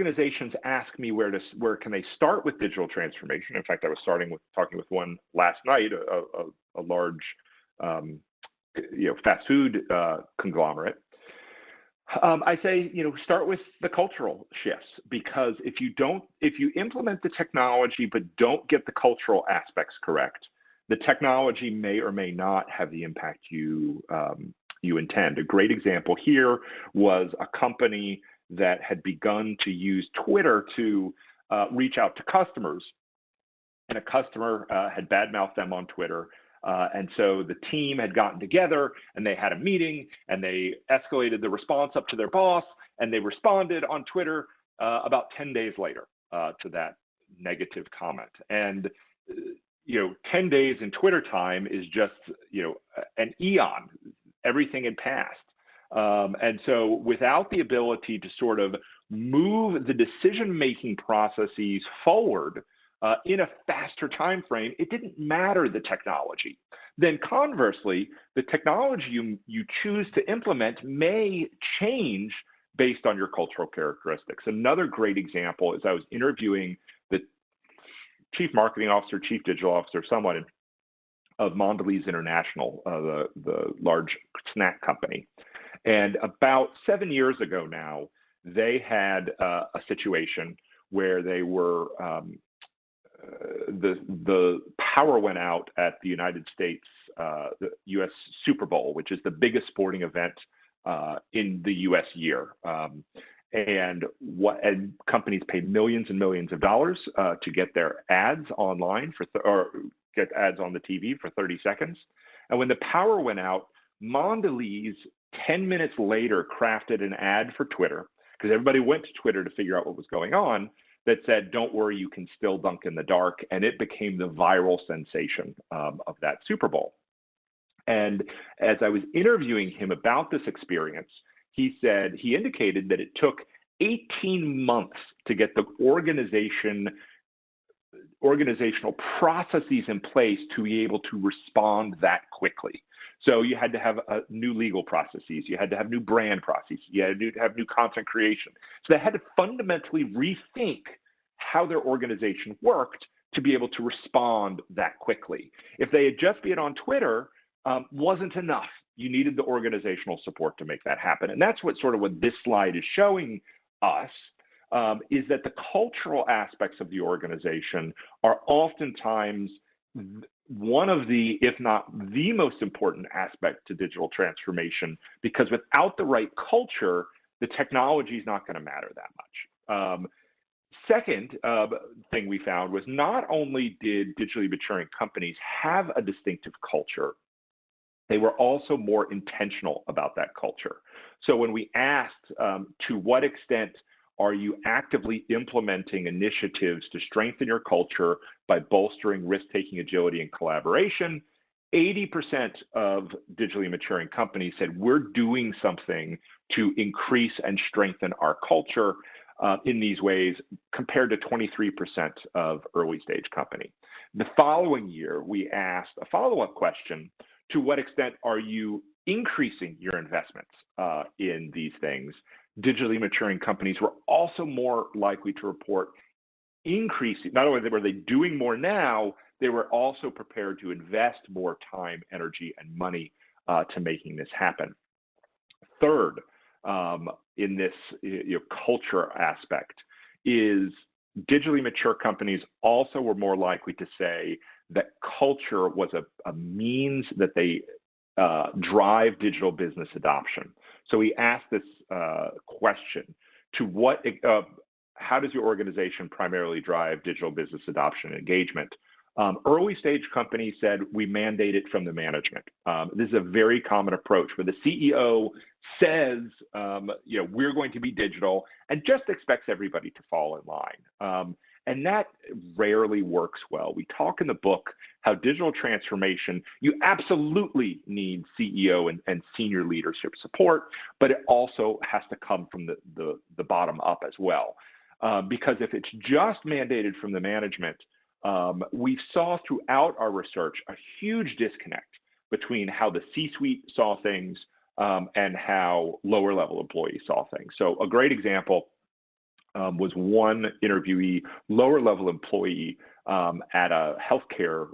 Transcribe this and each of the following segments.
organizations ask me where can they start with digital transformation. In fact, I was talking with one last night, a large fast food conglomerate. I say, start with the cultural shifts, because if you implement the technology but don't get the cultural aspects correct, the technology may or may not have the impact you intend. A great example here was a company that had begun to use Twitter to reach out to customers, and a customer had badmouthed them on Twitter. And so the team had gotten together and they had a meeting and they escalated the response up to their boss, and they responded on Twitter about 10 days later to that negative comment. And 10 days in Twitter time is just, an eon. Everything had passed. And so without the ability to sort of move the decision-making processes forward in a faster time frame, it didn't matter the technology. Then conversely, the technology you choose to implement may change based on your cultural characteristics. Another great example is I was interviewing the chief marketing officer, chief digital officer, someone of Mondelez International, the large snack company. And about 7 years ago now, they had a situation where they were, the power went out at the United States, the US Super Bowl, which is the biggest sporting event in the US year. And companies paid millions and millions of dollars to get their ads online or get ads on the TV for 30 seconds. And when the power went out, Mondelez 10 minutes later crafted an ad for Twitter, because everybody went to Twitter to figure out what was going on, that said, "Don't worry, you can still dunk in the dark." And it became the viral sensation of that Super Bowl. And as I was interviewing him about this experience, he indicated that it took 18 months to get the organizational processes in place to be able to respond that quickly. So you had to have new legal processes, you had to have new brand processes, you had to have new content creation. So they had to fundamentally rethink how their organization worked to be able to respond that quickly. If they had just been on Twitter, wasn't enough. You needed the organizational support to make that happen. And that's what this slide is showing us, is that the cultural aspects of the organization are oftentimes one of the, if not the most important aspect to digital transformation, because without the right culture, the technology is not going to matter that much. Second thing we found was not only did digitally maturing companies have a distinctive culture, they were also more intentional about that culture. So when we asked to what extent are you actively implementing initiatives to strengthen your culture by bolstering risk-taking, agility, and collaboration, 80% of digitally maturing companies said we're doing something to increase and strengthen our culture in these ways, compared to 23% of early-stage company. The following year, we asked a follow-up question: to what extent are you increasing your investments in these things? Digitally maturing companies were also more likely to report increasing. Not only were they doing more now, they were also prepared to invest more time, energy, and money to making this happen. Third, in this culture aspect, is digitally mature companies also were more likely to say that culture was a means that they drive digital business adoption. So we asked this question: how does your organization primarily drive digital business adoption and engagement? Early stage companies said we mandate it from the management. This is a very common approach where the CEO says, we're going to be digital, and just expects everybody to fall in line. And that rarely works well. We talk in the book how digital transformation, you absolutely need CEO and senior leadership support, but it also has to come from the bottom up as well. Because if it's just mandated from the management, we saw throughout our research a huge disconnect between how the C-suite saw things and how lower level employees saw things. So a great example, was one interviewee, lower level employee at a healthcare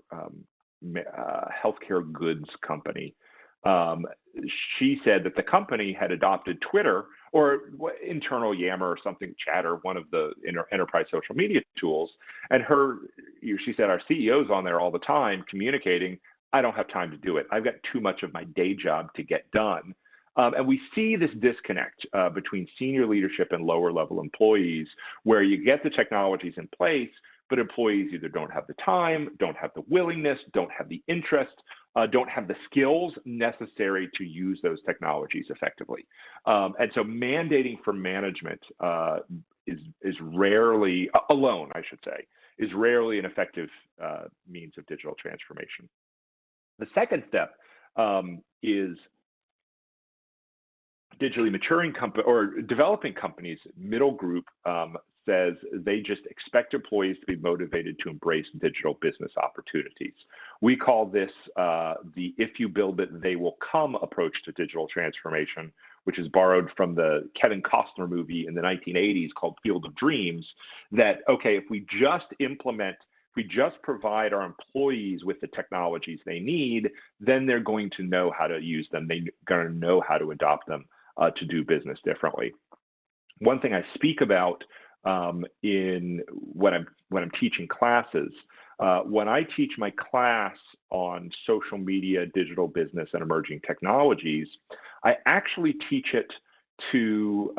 goods company. She said that the company had adopted Twitter or internal Yammer or something, Chatter, one of the enterprise social media tools. And she said, our CEO's on there all the time communicating, I don't have time to do it. I've got too much of my day job to get done. And we see this disconnect between senior leadership and lower level employees, where you get the technologies in place, but employees either don't have the time, don't have the willingness, don't have the interest, don't have the skills necessary to use those technologies effectively. And so mandating for management is rarely, alone I should say, is rarely an effective means of digital transformation. The second step is digitally maturing or developing companies. Middle group says they just expect employees to be motivated to embrace digital business opportunities. We call this the if you build it, they will come approach to digital transformation, which is borrowed from the Kevin Costner movie in the 1980s called Field of Dreams, that, okay, if we just provide our employees with the technologies they need, then they're going to know how to use them. They're going to know how to adopt them to do business differently. One thing I speak about in when I'm teaching classes, when I teach my class on social media, digital business, and emerging technologies, I actually teach it to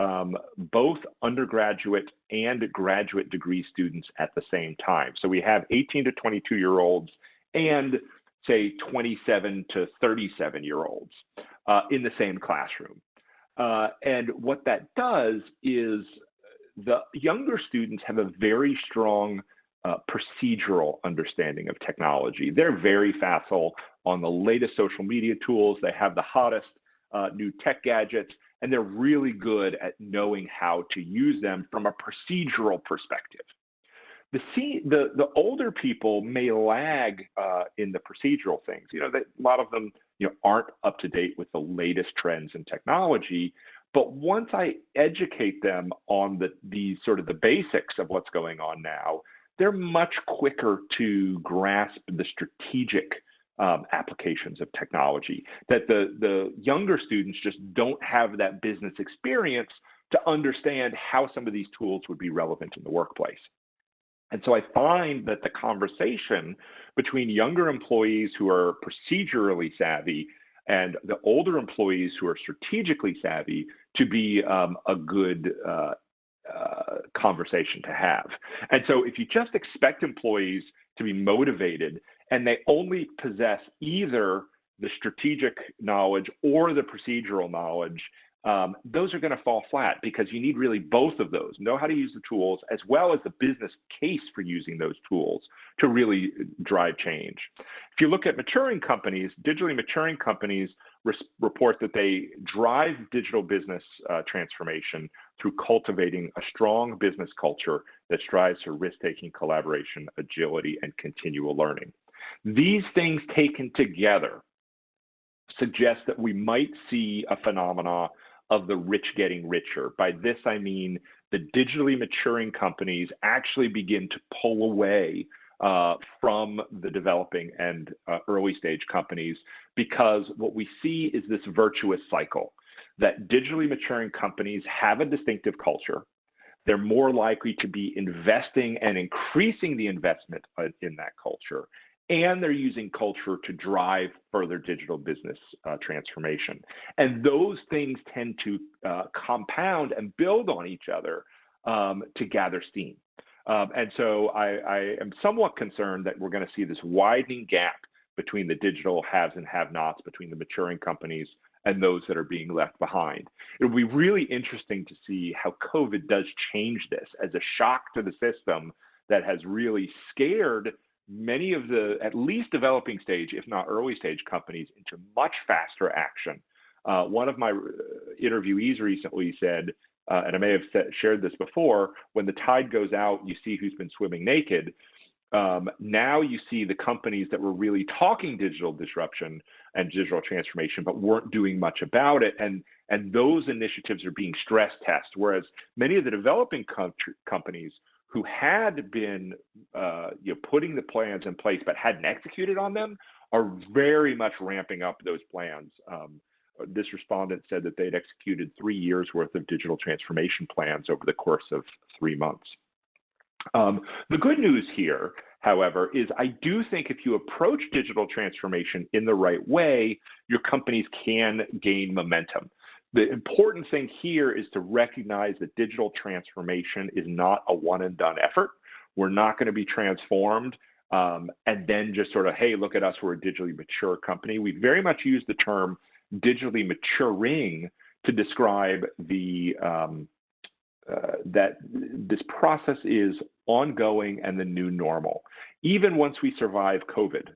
both undergraduate and graduate degree students at the same time. So we have 18 to 22-year-olds and say 27 to 37-year-olds in the same classroom. And what that does is the younger students have a very strong procedural understanding of technology. They're very facile on the latest social media tools. They have the hottest new tech gadgets, and they're really good at knowing how to use them from a procedural perspective. The older people may lag in the procedural things. A lot of them aren't up to date with the latest trends in technology. But once I educate them on the sort of the basics of what's going on now, they're much quicker to grasp the strategic applications of technology, that the younger students just don't have that business experience to understand how some of these tools would be relevant in the workplace. And so I find that the conversation between younger employees who are procedurally savvy and the older employees who are strategically savvy to be a good conversation to have. And so if you just expect employees to be motivated and they only possess either the strategic knowledge or the procedural knowledge, those are going to fall flat, because you need really both of those. Know how to use the tools as well as the business case for using those tools to really drive change. If you look at maturing companies, digitally maturing companies report that they drive digital business transformation through cultivating a strong business culture that strives for risk-taking, collaboration, agility, and continual learning. These things taken together suggest that we might see a phenomena of the rich getting richer. By this, I mean the digitally maturing companies actually begin to pull away from the developing and early stage companies, because what we see is this virtuous cycle that digitally maturing companies have a distinctive culture. They're more likely to be investing and increasing the investment in that culture, and they're using culture to drive further digital business transformation. And those things tend to compound and build on each other to gather steam. And so I am somewhat concerned that we're going to see this widening gap between the digital haves and have-nots, between the maturing companies and those that are being left behind. It will be really interesting to see how COVID does change this as a shock to the system that has really scared many of the, at least developing stage, if not early stage companies, into much faster action. One of my interviewees recently said, and I may have shared this before, when the tide goes out, you see who's been swimming naked. Now you see the companies that were really talking digital disruption and digital transformation, but weren't doing much about it. And those initiatives are being stress tested, whereas many of the developing companies who had been putting the plans in place but hadn't executed on them are very much ramping up those plans. This respondent said that they'd executed 3 years worth of digital transformation plans over the course of 3 months. The good news here, however, is I do think if you approach digital transformation in the right way, your companies can gain momentum. The important thing here is to recognize that digital transformation is not a one and done effort. We're not going to be transformed and then just sort of, hey, look at us, we're a digitally mature company. We very much use the term digitally maturing to describe that this process is ongoing and the new normal. Even once we survive COVID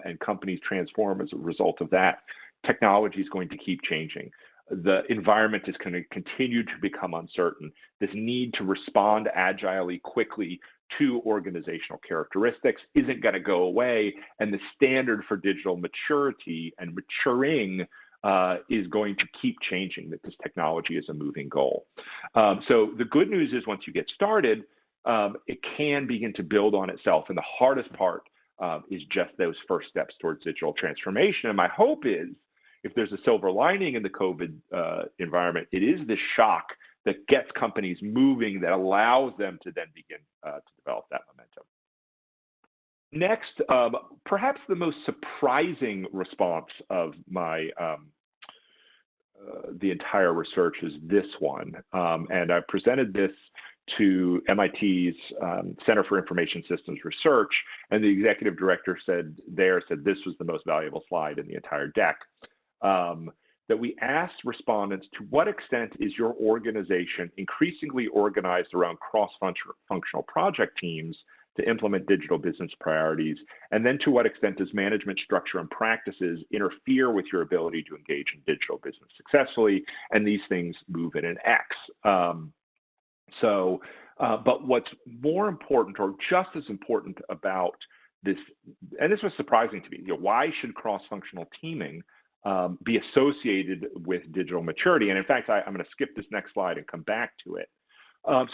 and companies transform as a result of that, technology is going to keep changing. The environment is going to continue to become uncertain. This need to respond agilely, quickly to organizational characteristics isn't going to go away, and the standard for digital maturity and maturing is going to keep changing, that this technology is a moving goal. So the good news is once you get started, it can begin to build on itself, and the hardest part is just those first steps towards digital transformation. And my hope is, if there's a silver lining in the COVID environment, it is this shock that gets companies moving, that allows them to then begin to develop that momentum. Next, perhaps the most surprising response of my the entire research is this one, and I presented this to MIT's Center for Information Systems Research, and the executive director said this was the most valuable slide in the entire deck. That we asked respondents, to what extent is your organization increasingly organized around cross-functional project teams to implement digital business priorities? And then to what extent does management structure and practices interfere with your ability to engage in digital business successfully? And these things move in an X. But what's more important, or just as important about this, and this was surprising to me, why should cross-functional teaming be associated with digital maturity? And in fact, I'm going to skip this next slide and come back to it.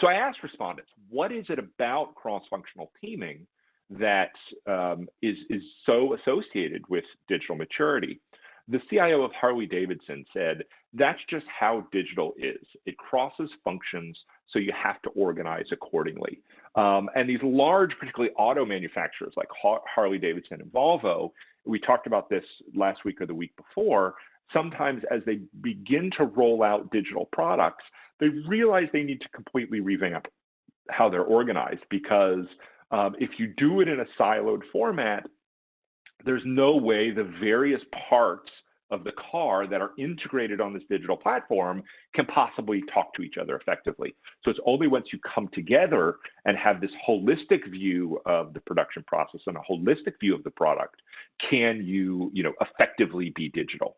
So I asked respondents, what is it about cross-functional teaming that is so associated with digital maturity? The CIO of Harley-Davidson said, that's just how digital is. It crosses functions, so you have to organize accordingly. And these large, particularly auto manufacturers like Harley-Davidson and Volvo, we talked about this last week or the week before, sometimes as they begin to roll out digital products, they realize they need to completely revamp how they're organized, because if you do it in a siloed format, there's no way the various parts of the car that are integrated on this digital platform can possibly talk to each other effectively. So it's only once you come together and have this holistic view of the production process and a holistic view of the product can you, effectively be digital.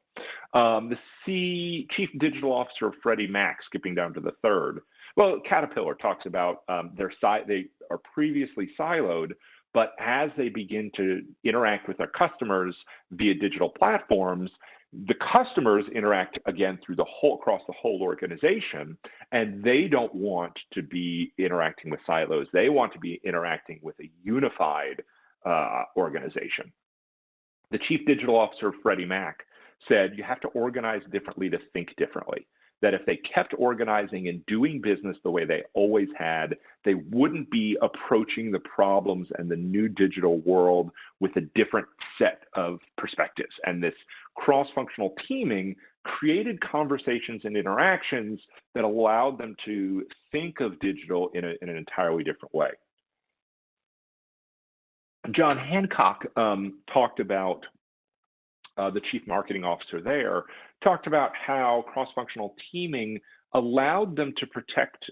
The Chief Digital Officer of Freddie Mac, skipping down to the third, well, Caterpillar talks about they are previously siloed, but as they begin to interact with their customers via digital platforms, the customers interact again across the whole organization, and they don't want to be interacting with silos. They want to be interacting with a unified organization. The Chief Digital Officer of Freddie Mac said, you have to organize differently to think differently. That if they kept organizing and doing business the way they always had, they wouldn't be approaching the problems and the new digital world with a different set of perspectives. And this cross-functional teaming created conversations and interactions that allowed them to think of digital in an entirely different way. John Hancock talked about, the chief marketing officer there, talked about how cross-functional teaming allowed them to protect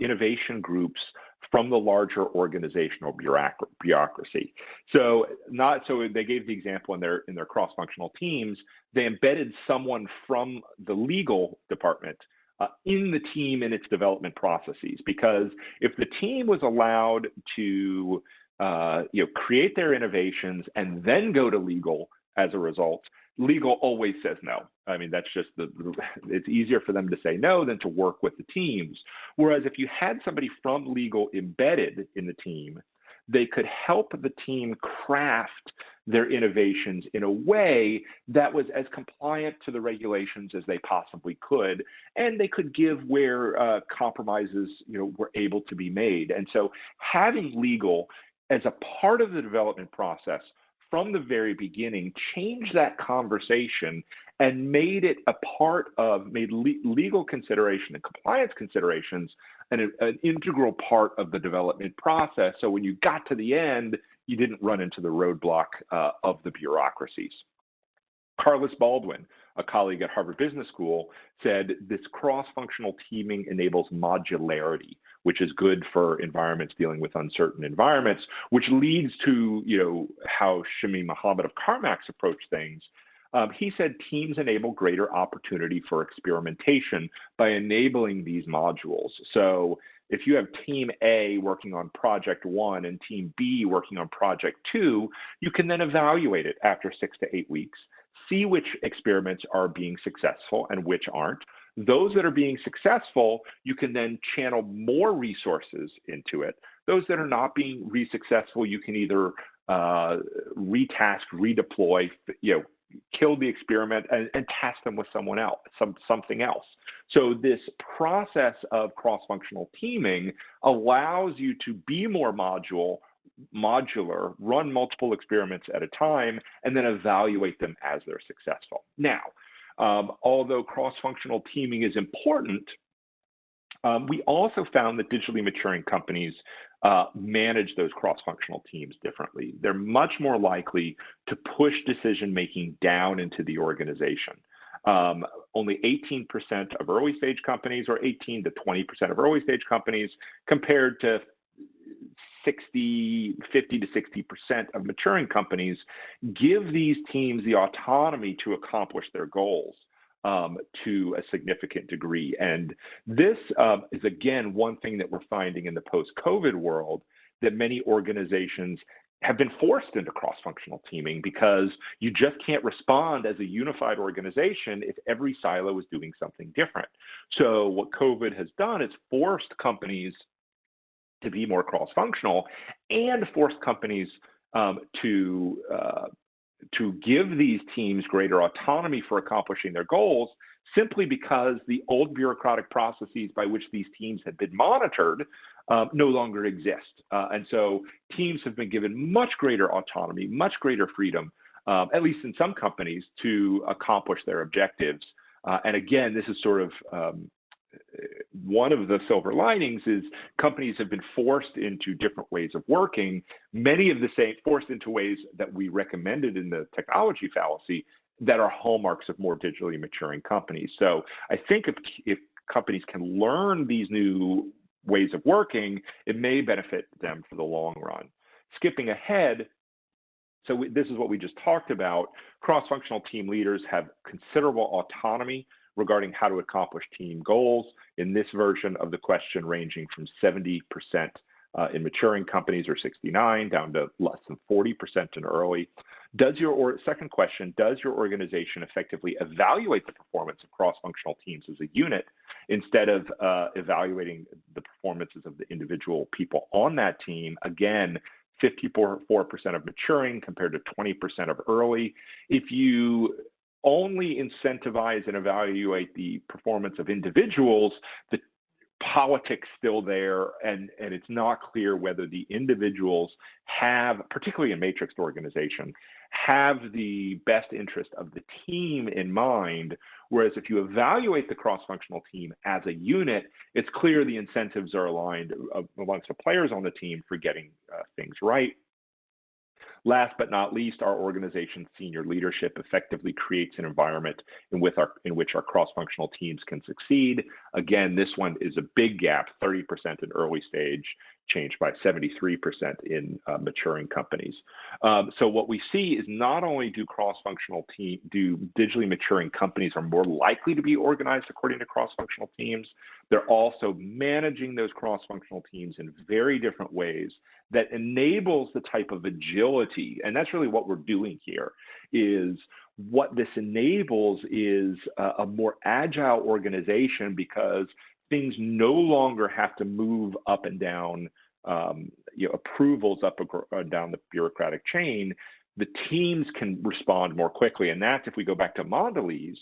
innovation groups from the larger organizational bureaucracy. So they gave the example in their cross-functional teams, they embedded someone from the legal department in the team in its development processes, because if the team was allowed to create their innovations and then go to legal as a result, Legal always says no. I mean, that's just it's easier for them to say no than to work with the teams. Whereas if you had somebody from legal embedded in the team, they could help the team craft their innovations in a way that was as compliant to the regulations as they possibly could, and they could give where compromises, were able to be made. And so having legal as a part of the development process from the very beginning changed that conversation and made it a part of, made legal consideration and compliance considerations an integral part of the development process. So when you got to the end, you didn't run into the roadblock of the bureaucracies. Carlos Baldwin, a colleague at Harvard Business School, said this cross-functional teaming enables modularity, which is good for environments dealing with uncertain environments, which leads to how Shamim Mohammed of CarMax approached things. He said teams enable greater opportunity for experimentation by enabling these modules. So if you have team A working on project 1 and team B working on project 2, you can then evaluate it after 6 to 8 weeks, see which experiments are being successful and which aren't. Those that are being successful, you can then channel more resources into it. Those that are not being successful, you can either retask, redeploy, kill the experiment and task them with something else. So this process of cross-functional teaming allows you to be more modular, run multiple experiments at a time, and then evaluate them as they're successful. Now, although cross-functional teaming is important, we also found that digitally maturing companies manage those cross-functional teams differently. They're much more likely to push decision-making down into the organization. Only 18% of early-stage companies, or 18 to 20% of early-stage companies, compared to 50 to 60% of maturing companies, give these teams the autonomy to accomplish their goals to a significant degree. And this is, again, one thing that we're finding in the post-COVID world, that many organizations have been forced into cross-functional teaming because you just can't respond as a unified organization if every silo is doing something different. So what COVID has done is forced companies to be more cross-functional and forced companies to give these teams greater autonomy for accomplishing their goals, simply because the old bureaucratic processes by which these teams had been monitored no longer exist. And so teams have been given much greater autonomy, much greater freedom, at least in some companies, to accomplish their objectives. And again, this is sort of one of the silver linings is companies have been forced into different ways of working, many of the same forced into ways that we recommended in the technology fallacy that are hallmarks of more digitally maturing companies. So I think if companies can learn these new ways of working, it may benefit them for the long run. Skipping ahead, so this is what we just talked about. Cross-functional team leaders have considerable autonomy regarding how to accomplish team goals. In this version of the question, ranging from 70% in maturing companies, or 69, down to less than 40% in early. Second question, does your organization effectively evaluate the performance of cross-functional teams as a unit instead of evaluating the performances of the individual people on that team? Again, 54% of maturing compared to 20% of early. If you only incentivize and evaluate the performance of individuals, the politics still there, and it's not clear whether the individuals have, particularly in matrixed organization, have the best interest of the team in mind. Whereas if you evaluate the cross-functional team as a unit, it's clear the incentives are aligned amongst the players on the team for getting things right. Last but not least, our organization's senior leadership effectively creates an environment in which our cross-functional teams can succeed. Again, this one is a big gap, 30% in early stage, changed by 73% in maturing companies. So what we see is not only do digitally maturing companies are more likely to be organized according to cross-functional teams, they're also managing those cross-functional teams in very different ways that enables the type of agility. And that's really what we're doing here, is what this enables is a more agile organization because things no longer have to move up and down, approvals up and down the bureaucratic chain. The teams can respond more quickly. And that's, if we go back to Mondelez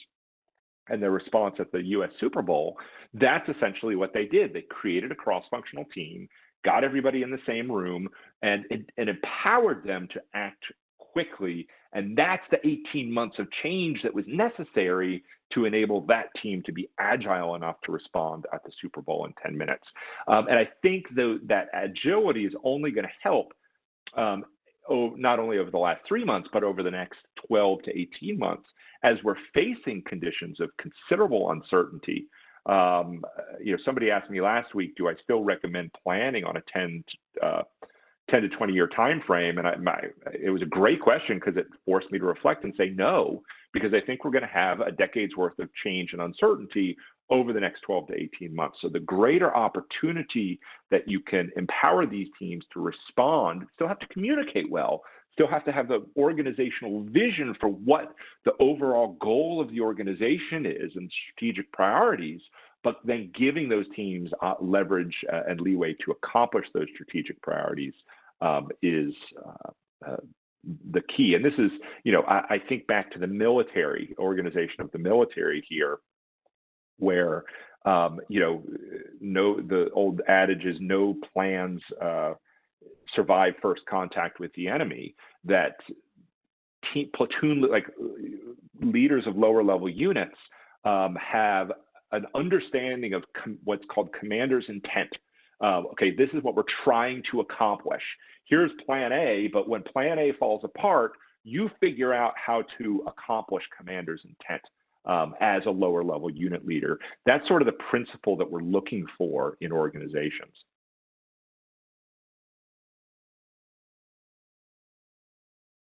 and their response at the US Super Bowl, that's essentially what they did. They created a cross-functional team, got everybody in the same room, and empowered them to act quickly. And that's the 18 months of change that was necessary to enable that team to be agile enough to respond at the Super Bowl in 10 minutes. And I think that agility is only going to help not only over the last 3 months, but over the next 12 to 18 months, as we're facing conditions of considerable uncertainty. Somebody asked me last week, do I still recommend planning on a 10 to 20 year time frame? And it was a great question because it forced me to reflect and say no, because I think we're going to have a decade's worth of change and uncertainty over the next 12 to 18 months. So the greater opportunity that you can empower these teams to respond, still have to communicate well, still have to have the organizational vision for what the overall goal of the organization is and strategic priorities, but then giving those teams leverage and leeway to accomplish those strategic priorities is the key. And this is, I think back to the military organization of the military here, where the old adage is no plans survive first contact with the enemy. That platoon, like leaders of lower level units, have an understanding of what's called commander's intent. Okay, this is what we're trying to accomplish. Here's plan A, but when plan A falls apart, you figure out how to accomplish commander's intent. As a lower level unit leader. That's sort of the principle that we're looking for in organizations.